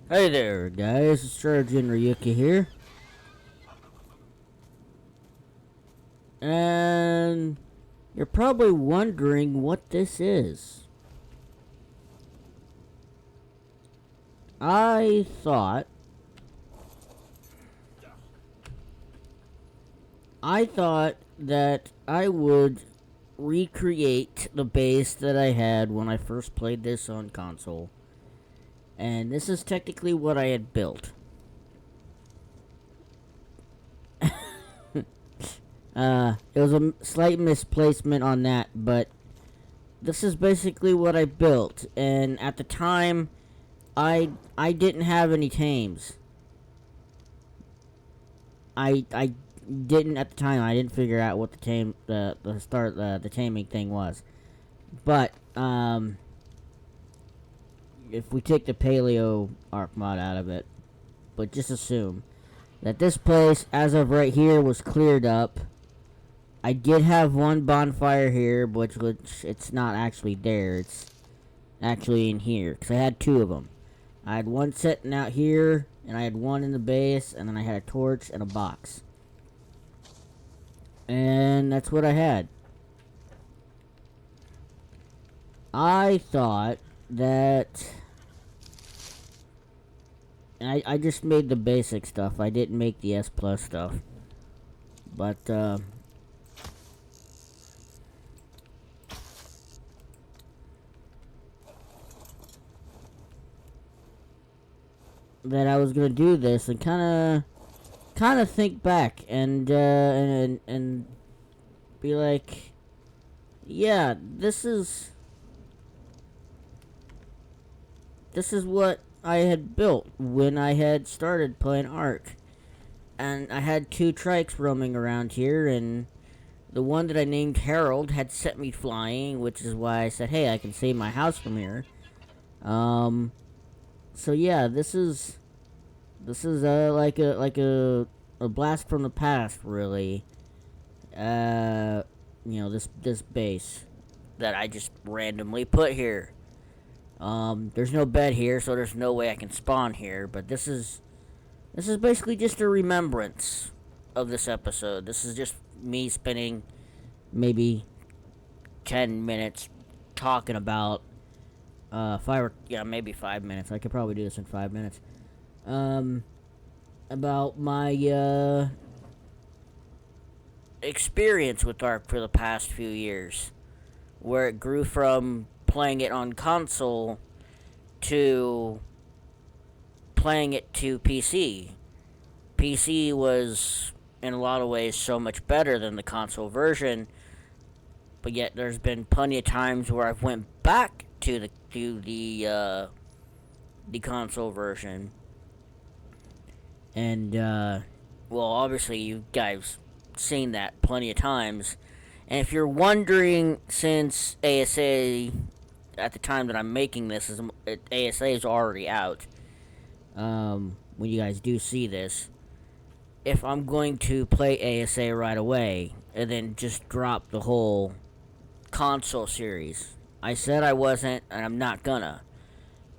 Hey there, guys. It's Sergeant Ryuki here. And you're probably wondering what this is. I thought that I would recreate the base that I had when I first played this on console. And this is technically what I had built. It was a slight misplacement on that, but this is basically what I built. And at the time, I didn't have any tames. I didn't at the time. I didn't figure out what the taming thing was. But if we take the Paleo arc mod out of it, but just assume that this place, as of right here, was cleared up. I did have one bonfire here, which it's not actually there. It's actually in here, because I had two of them. I had one sitting out here, and I had one in the base, and then I had a torch and a box. And that's what I had. I thought that... I just made the basic stuff. I didn't make the S plus stuff. But, that I was gonna do this and kind of think back and be like, yeah, this is what I had built when I had started playing Ark, and I had two trikes roaming around here, and the one that I named Harold had set me flying, which is why I said, hey, I can save my house from here. So yeah, this is like a blast from the past, really. This base that I just randomly put here. There's no bed here, so there's no way I can spawn here. But this is basically just a remembrance of this episode. This is just me spending maybe 10 minutes talking about maybe 5 minutes. I could probably do this in 5 minutes. About my experience with Ark for the past few years, where it grew from playing it on console to playing it to PC. PC was in a lot of ways so much better than the console version, but yet there's been plenty of times where I've went back to the console version, and well, obviously you guys seen that plenty of times. And if you're wondering, since ASA at the time that I'm making this ASA is already out, when you guys do see this, if I'm going to play ASA right away and then just drop the whole console series. I said I wasn't, and I'm not gonna.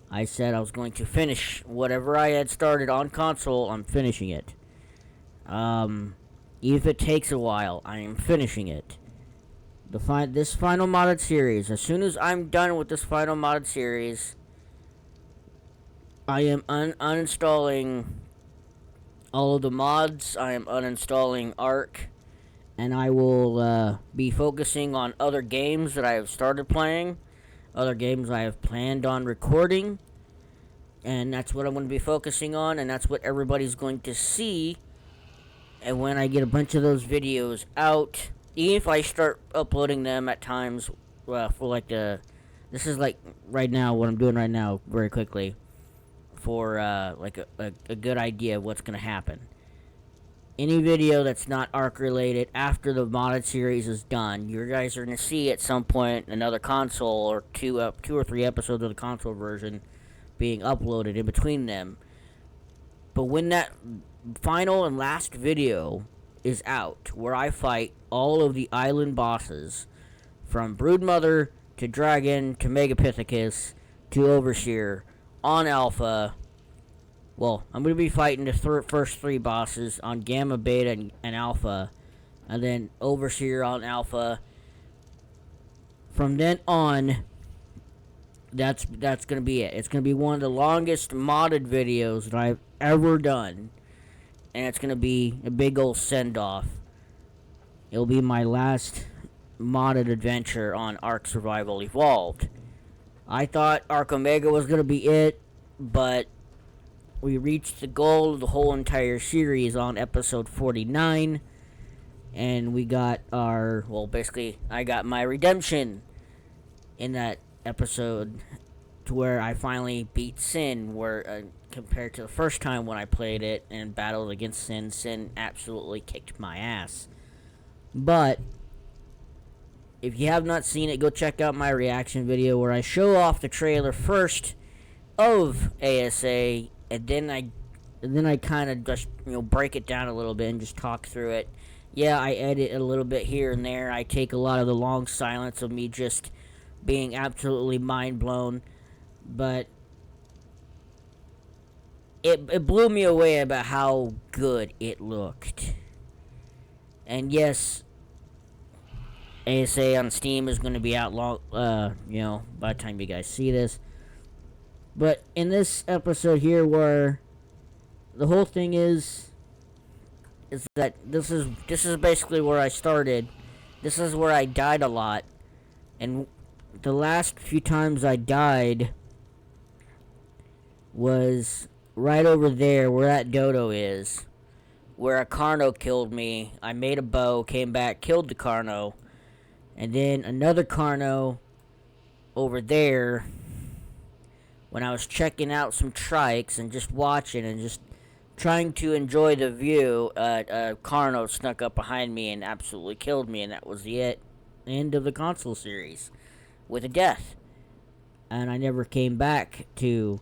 I said I was going to finish whatever I had started on console. I'm finishing it. Even if it takes a while, I am finishing it. This final modded series. As soon as I'm done with this final modded series, I am uninstalling all of the mods. I am uninstalling Ark, and I will be focusing on other games that I have started playing, other games I have planned on recording, and that's what I'm going to be focusing on, and that's what everybody's going to see. And when I get a bunch of those videos out, even if I start uploading them at times, for like this is like right now, what I'm doing right now, very quickly, for like a good idea of what's going to happen. Any video that's not Ark related after the modded series is done, you guys are going to see at some point another console or two or three episodes of the console version being uploaded in between them. But when that final and last video is out, where I fight all of the island bosses, from Broodmother to Dragon to Megapithecus to Overseer on Alpha, Well, I'm going to be fighting the first three bosses on Gamma, Beta, and Alpha, and then Overseer on Alpha. From then on, that's going to be it. It's going to be one of the longest modded videos that I've ever done, and it's going to be a big old send-off. It'll be my last modded adventure on Ark Survival Evolved. I thought Ark Omega was going to be it, but we reached the goal of the whole entire series on episode 49, and we got basically, I got my redemption in that episode, to where I finally beat Sin, where compared to the first time when I played it and battled against Sin, Sin absolutely kicked my ass. But if you have not seen it, go check out my reaction video where I show off the trailer first of ASA, and then I kind of just break it down a little bit and just talk through it. Yeah, I edit a little bit here and there. I take a lot of the long silence of me just being absolutely mind blown, but it blew me away about how good it looked. And yes, ASA on Steam is going to be out long, by the time you guys see this. But in this episode here, where the whole thing is that this is basically where I started. This is where I died a lot, and the last few times I died was right over there where that dodo is, where a Carno killed me. I made a bow, came back, killed the Carno, and then another Carno over there when I was checking out some trikes and just watching and just trying to enjoy the view. A Carno snuck up behind me and absolutely killed me, and that was the end of the console series with a death. And I never came back to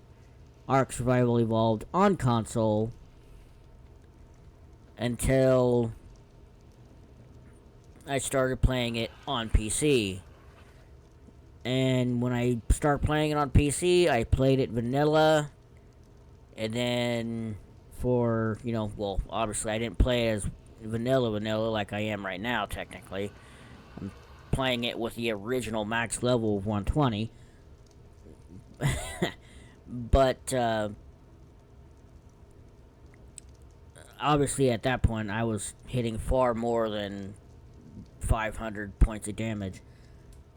Ark Survival Evolved on console until I started playing it on PC. And when I started playing it on PC, I played it vanilla. And then obviously I didn't play as vanilla like I am right now, technically. I'm playing it with the original max level of 120. But obviously at that point I was hitting far more than 500 points of damage.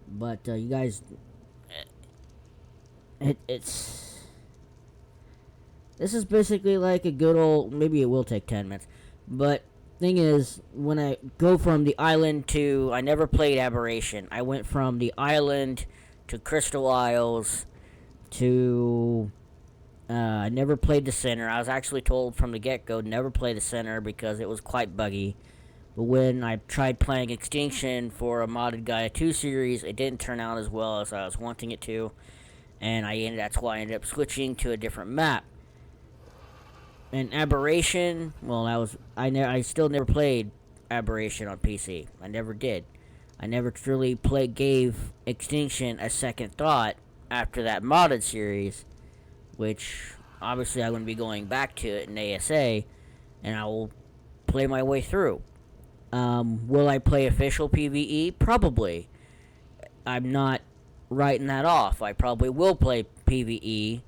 But you guys, this is basically like a good old, maybe it will take 10 minutes, but thing is, when I go from the island to, I never played Aberration. I went from the island to Crystal Isles to, I never played the center. I was actually told from the get-go, never play the center because it was quite buggy. But when I tried playing Extinction for a modded Gaia 2 series, it didn't turn out as well as I was wanting it to. And that's why I ended up switching to a different map. And Aberration, well, I still never played Aberration on PC. I never did. I never truly gave Extinction a second thought after that modded series, which obviously I'm going to be going back to it in ASA, and I will play my way through. Will I play official PvE? Probably. I'm not writing that off. I probably will play PvE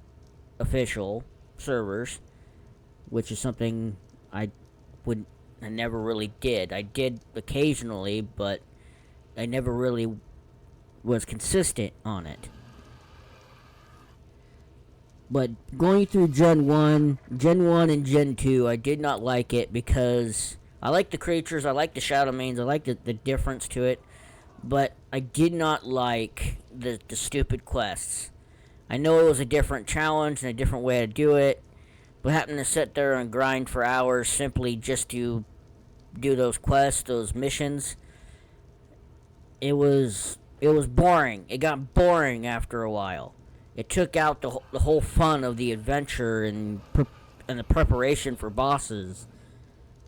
official servers, which is something I never really did. I did occasionally, but I never really was consistent on it. But going through Gen 1 and Gen 2, I did not like it because I like the creatures, I like the Shadow Mains, I like the difference to it, but I did not like the stupid quests. I know it was a different challenge and a different way to do it, but having to sit there and grind for hours simply just to do those quests, those missions, it was boring. It got boring after a while. It took out the whole fun of the adventure and the preparation for bosses.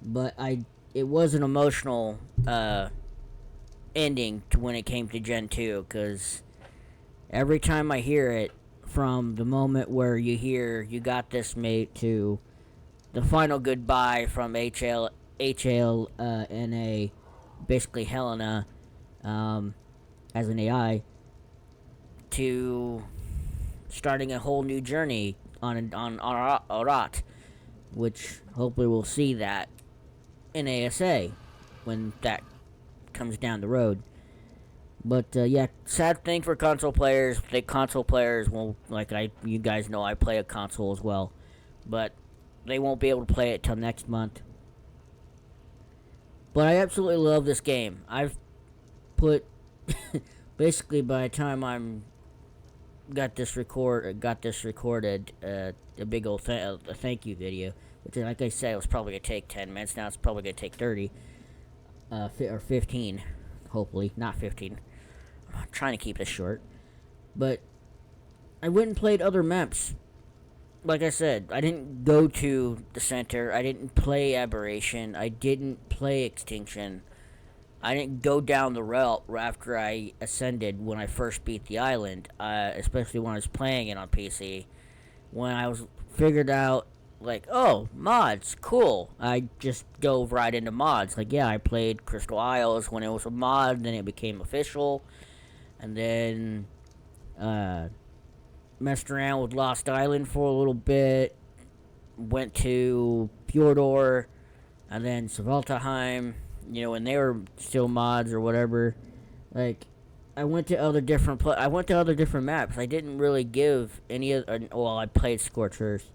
But it was an emotional ending to when it came to Gen 2, because every time I hear it, from the moment where you hear you got this, mate, to the final goodbye from HLNA, basically Helena, as an AI, to starting a whole new journey on Arat, which hopefully we'll see that in ASA when that comes down the road. But yeah, sad thing for console players. The console players won't, you guys know I play a console as well, but they won't be able to play it till next month. But I absolutely love this game. I've put basically by the time I'm got this recorded, a big old a thank you video, which, like I said, it was probably gonna take 10 minutes. Now it's probably gonna take 30, or 15, hopefully not 15. I'm trying to keep this short, but I went and played other maps. Like I said, I didn't go to the center. I didn't play Aberration. I didn't play Extinction. I didn't go down the route after I ascended when I first beat the island, especially when I was playing it on PC. When I was figured out, like, oh, mods, cool. I just dove right into mods. Like, yeah, I played Crystal Isles when it was a mod, then it became official. And then, messed around with Lost Island for a little bit. Went to Fjordor, and then Svaltaheim. You know, when they were still mods or whatever. Like, I went to other different maps. I didn't really give any of. Well, I played Scorched Earth,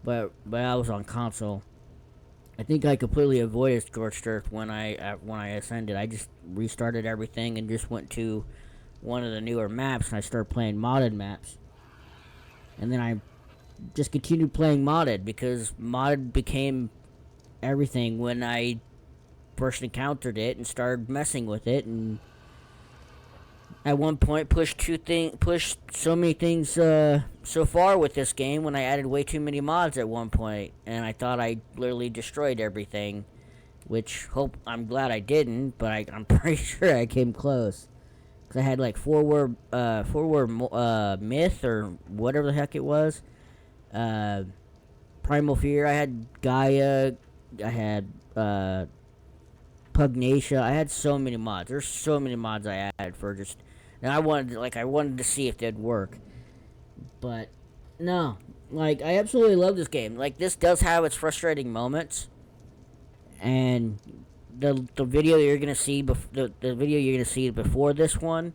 but I was on console. I think I completely avoided Scorched Earth when I ascended. I just restarted everything and just went to one of the newer maps, and I started playing modded maps. And then I just continued playing modded because modded became everything when I first encountered it and started messing with it, and at one point pushed so many things so far with this game when I added way too many mods at one point, and I thought I literally destroyed everything, which I'm glad I didn't, but I'm pretty sure I came close. Cause I had like forward myth or whatever the heck it was, Primal Fear. I had Gaia. I had Pugnacia. I had so many mods. There's so many mods I added for just, and I wanted to see if they'd work, but no. Like, I absolutely love this game. Like, this does have its frustrating moments, and the video you're gonna see the video you're gonna see before this one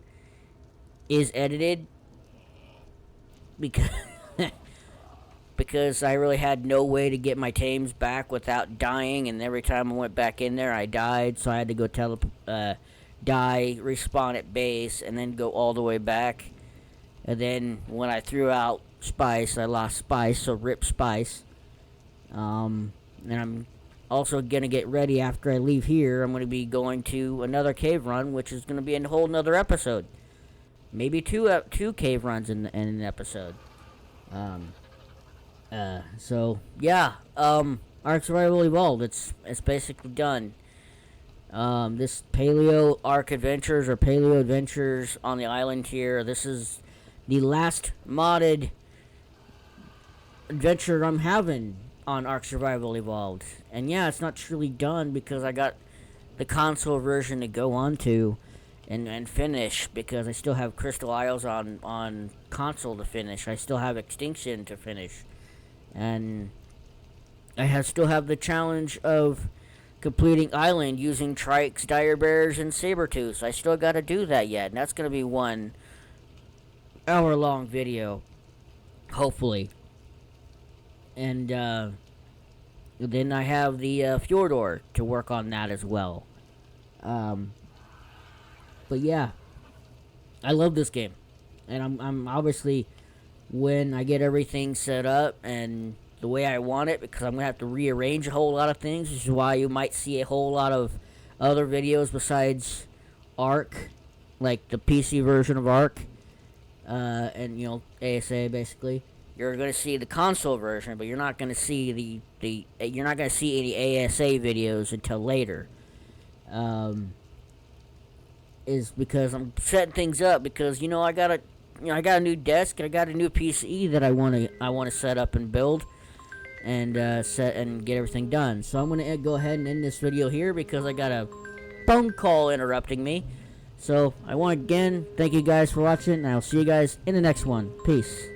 is edited because because I really had no way to get my tames back without dying, and every time I went back in there I died, so I had to go die, respawn at base, and then go all the way back. And then when I threw out Spice, I lost Spice, so rip Spice. And I'm also gonna get ready after I leave here. I'm gonna be going to another cave run, which is gonna be a whole nother episode. Maybe two cave runs in an episode. So yeah. Ark Survival Evolved. It's basically done. This Paleo Ark Adventures or Paleo Adventures on the island here. This is the last modded adventure I'm having on Ark Survival Evolved. And yeah, it's not truly done because I got the console version to go on to and finish, because I still have Crystal Isles on console to finish. I still have Extinction to finish. And I still have the challenge of completing Island using Trikes, Dire Bears, and Sabertooths. I still got to do that yet, and that's going to be 1 hour long video, hopefully. And then I have the Fjordor to work on that as well. But yeah, I love this game, and I'm obviously, when I get everything set up and the way I want it, because I'm gonna have to rearrange a whole lot of things, which is why you might see a whole lot of other videos besides Ark, like the PC version of Ark, and ASA basically. You're gonna see the console version, but you're not gonna see you're not gonna see any ASA videos until later. Is because I'm setting things up, because I gotta I got a new desk. I got a new PC that I want to set up and build, and set and get everything done. So I'm gonna go ahead and end this video here because I got a phone call interrupting me. So I want to again thank you guys for watching, and I'll see you guys in the next one. Peace.